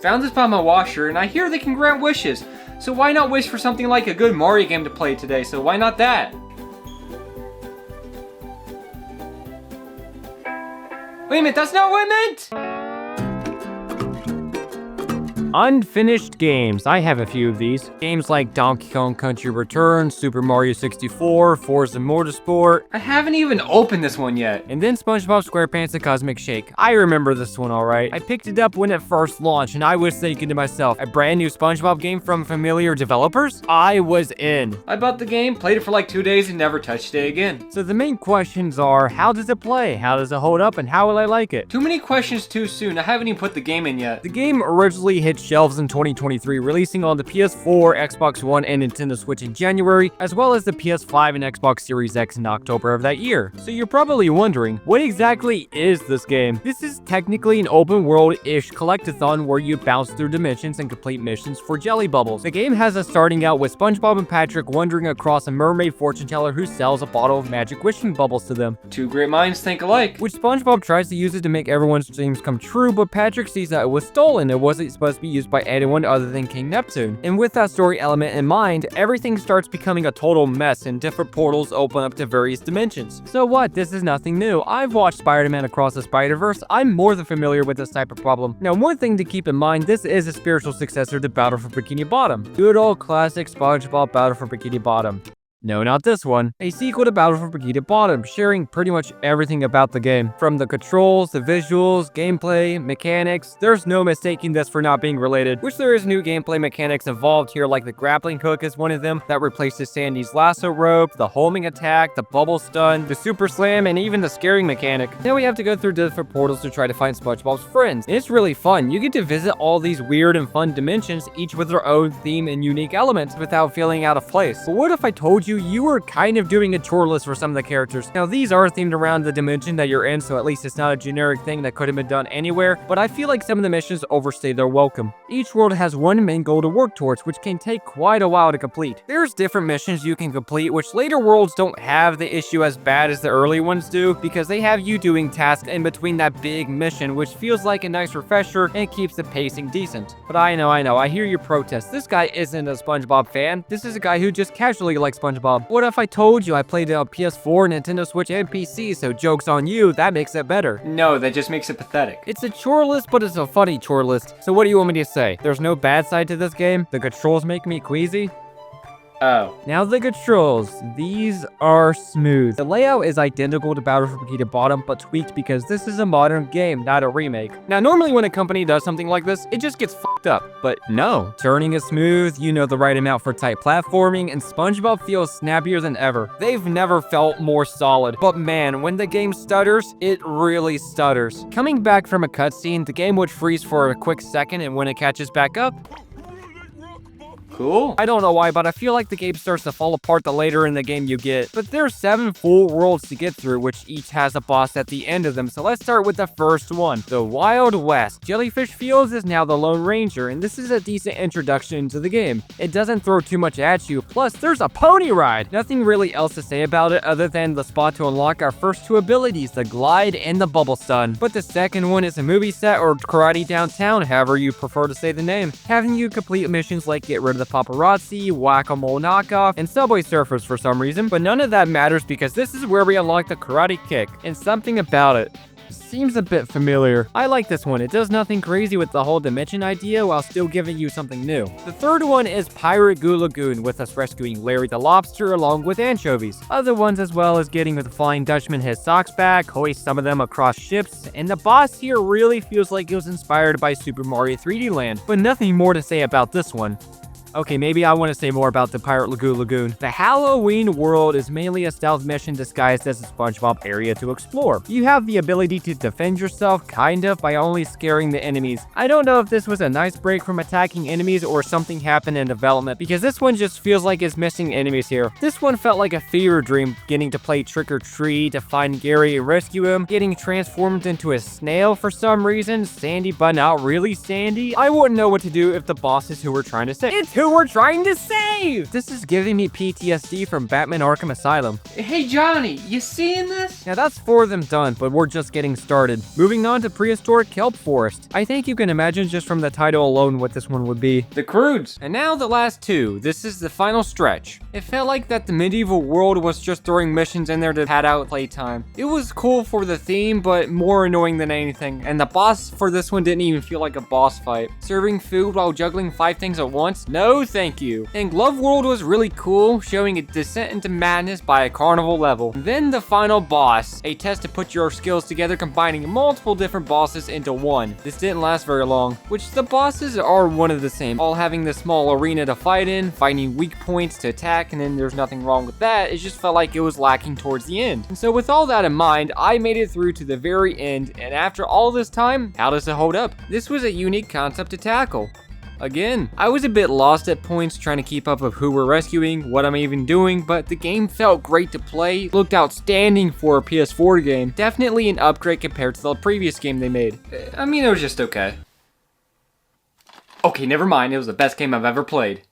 Found this by my washer, and I hear they can grant wishes. So why not wish for something like a good Mario game to play today? So why not that? Wait a minute, that's not what I meant! Unfinished games. I have a few of these. Games like Donkey Kong Country Returns, Super Mario 64, Forza Motorsport. I haven't even opened this one yet. And then SpongeBob SquarePants The Cosmic Shake. I remember this one alright. I picked it up when it first launched, and I was thinking to myself, a brand new SpongeBob game from familiar developers? I was in. I bought the game, played it for like 2 days, and never touched it again. So the main questions are, how does it play? How does it hold up? And how will I like it? Too many questions too soon. I haven't even put the game in yet. The game originally hit shelves in 2023, releasing on the PS4, Xbox One, and Nintendo Switch in January, as well as the PS5 and Xbox Series X in October of that year. So you're probably wondering, what exactly is this game? This is technically an open world-ish collectathon where you bounce through dimensions and complete missions for jelly bubbles. The game has us starting out with SpongeBob and Patrick wandering across a mermaid fortune teller who sells a bottle of magic wishing bubbles to them. Two great minds think alike. Which SpongeBob tries to use it to make everyone's dreams come true, but Patrick sees that it was stolen. It wasn't supposed to be used by anyone other than King Neptune. And with that story element in mind, everything starts becoming a total mess and different portals open up to various dimensions. So what? This is nothing new. I've watched Spider-Man Across the Spider-Verse. I'm more than familiar with this type of problem. Now, one thing to keep in mind, this is a spiritual successor to Battle for Bikini Bottom. Good old classic SpongeBob Battle for Bikini Bottom. No, not this one. A sequel to Battle for Bikini Bottom, sharing pretty much everything about the game. From the controls, the visuals, gameplay, mechanics, there's no mistaking this for not being related, which there is new gameplay mechanics involved here, like the grappling hook is one of them that replaces Sandy's lasso rope, the homing attack, the bubble stun, the super slam, and even the scaring mechanic. Now we have to go through different portals to try to find SpongeBob's friends. And it's really fun. You get to visit all these weird and fun dimensions, each with their own theme and unique elements without feeling out of place. But what if I told you were kind of doing a chore list for some of the characters? Now these are themed around the dimension that you're in, so at least it's not a generic thing that could have been done anywhere, but I feel like some of the missions overstay their welcome. Each world has one main goal to work towards, which can take quite a while to complete. There's different missions you can complete, which later worlds don't have the issue as bad as the early ones do, because they have you doing tasks in between that big mission, which feels like a nice refresher and keeps the pacing decent. But I know, I hear your protest. This guy isn't a SpongeBob fan. This is a guy who just casually likes SpongeBob. What if I told you I played it on PS4, Nintendo Switch, and PC, so joke's on you, that makes it better. No, that just makes it pathetic. It's a chore list, but it's a funny chore list. So what do you want me to say? There's no bad side to this game? The controls make me queasy? Oh. Now the controls. These are smooth. The layout is identical to Battle for Bikini Bottom, but tweaked because this is a modern game, not a remake. Now normally when a company does something like this, it just gets fucked up. But no. Turning is smooth, you know the right amount for tight platforming, and SpongeBob feels snappier than ever. They've never felt more solid. But man, when the game stutters, it really stutters. Coming back from a cutscene, the game would freeze for a quick second, and when it catches back up, cool. I don't know why, but I feel like the game starts to fall apart the later in the game you get. But there's 7 full worlds to get through, which each has a boss at the end of them. So let's start with the first one, the Wild West. Jellyfish Fields is now the Lone Ranger, and this is a decent introduction into the game. It doesn't throw too much at you, plus there's a pony ride. Nothing really else to say about it other than the spot to unlock our first 2 abilities, the Glide and the Bubble Stun. But the second one is a movie set or Karate Downtown, however you prefer to say the name, having you complete missions like get rid of the paparazzi, whack-a-mole knockoff, and subway surfers for some reason, but none of that matters because this is where we unlock the karate kick, and something about it seems a bit familiar. I like this one. It does nothing crazy with the whole dimension idea while still giving you something new. The third one is Pirate Goo Lagoon, with us rescuing Larry the Lobster along with anchovies. Other ones as well as getting the Flying Dutchman his socks back, hoist some of them across ships, and the boss here really feels like it was inspired by Super Mario 3D Land, but nothing more to say about this one. Okay, maybe I want to say more about the Pirate Lagoon. The Halloween world is mainly a stealth mission disguised as a SpongeBob area to explore. You have the ability to defend yourself, kind of, by only scaring the enemies. I don't know if this was a nice break from attacking enemies or something happened in development, because this one just feels like it's missing enemies here. This one felt like a fever dream, getting to play trick or treat, to find Gary and rescue him, getting transformed into a snail for some reason, Sandy but not really Sandy. I wouldn't know what to do if the bosses who were trying to say, "It's who who we're trying to save! This is giving me PTSD from Batman Arkham Asylum. Hey Johnny, you seeing this? Now that's 4 of them done, but we're just getting started. Moving on to prehistoric kelp forest. I think you can imagine just from the title alone what this one would be. The Croods. And now the last 2. This is the final stretch. It felt like that the medieval world was just throwing missions in there to pad out playtime. It was cool for the theme, but more annoying than anything. And the boss for this one didn't even feel like a boss fight. Serving food while juggling 5 things at once? No thank you. And Glove World was really cool, showing a descent into madness by a carnival level. Then the final boss, a test to put your skills together combining multiple different bosses into one. This didn't last very long, which the bosses are one of the same, all having this small arena to fight in, finding weak points to attack, and then there's nothing wrong with that. It just felt like it was lacking towards the end. And so with all that in mind, I made it through to the very end, and after all this time, how does it hold up? This was a unique concept to tackle. Again, I was a bit lost at points trying to keep up with who we're rescuing, what I'm even doing, but the game felt great to play, looked outstanding for a PS4 game, definitely an upgrade compared to the previous game they made. I mean, it was just okay. Okay, never mind, it was the best game I've ever played.